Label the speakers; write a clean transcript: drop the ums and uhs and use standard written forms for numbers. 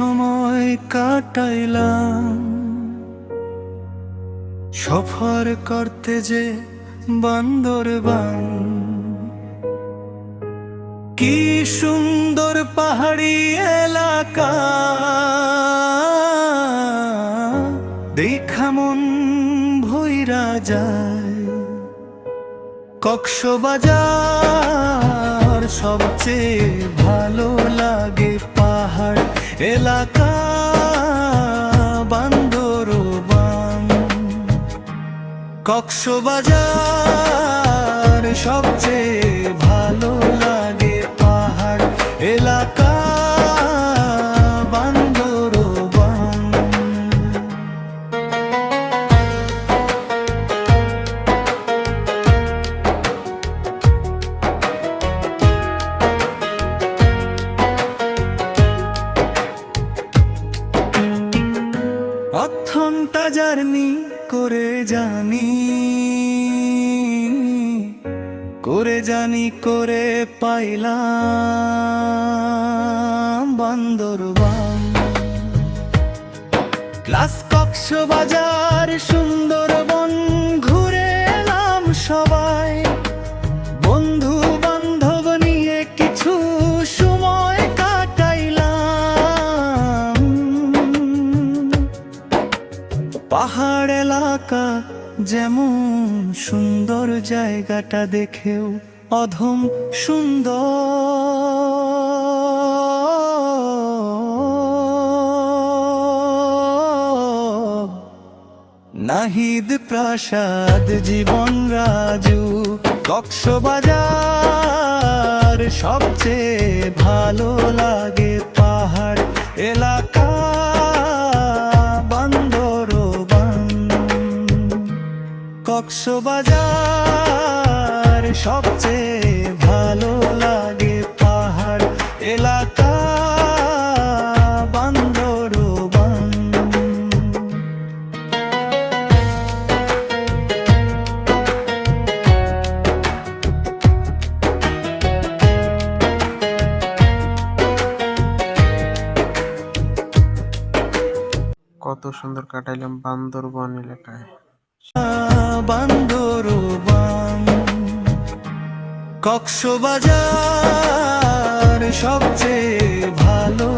Speaker 1: সময় কাটাইলাম সফর করতে যে বান্দরবান। কি সুন্দর পাহাড়ি এলাকা, দেখা মন ভইরা যায়। কক্সবাজার সবচেয়ে ভালো লাগে, পাহাড় এলাকা বান্দরবান। কক্সবাজার সবচেয়ে ভালো লাগে, পাহাড় এলাকা বান্দরবান। অথন্তা জার্নি করে জানি করে পাইলাম বান্দরবান। ক্লাস কক্সবাজার সুন্দরবন ঘুরে এলাম সবাই, বন্ধু বান্ধব নিয়ে কিছু সময় কাটাইলাম। পাহাড় এলাকা যেমন সুন্দর, জায়গাটা দেখেও অধম সুন্দর। নাহিদ প্রাসাদ, জীবন রাজু, কক্সবাজার সবচেয়ে ভালো লাগে, পাহাড় এলাকা বান্দরবান। কক্সবাজার সবচেয়ে ভালো লাগে, পাহাড় এলাকা বান্দরবান।
Speaker 2: কত সুন্দর কাটাইলাম বান্দরবন এলাকায়।
Speaker 1: বান্দরবান কক্সবাজার সবচেয়ে ভালো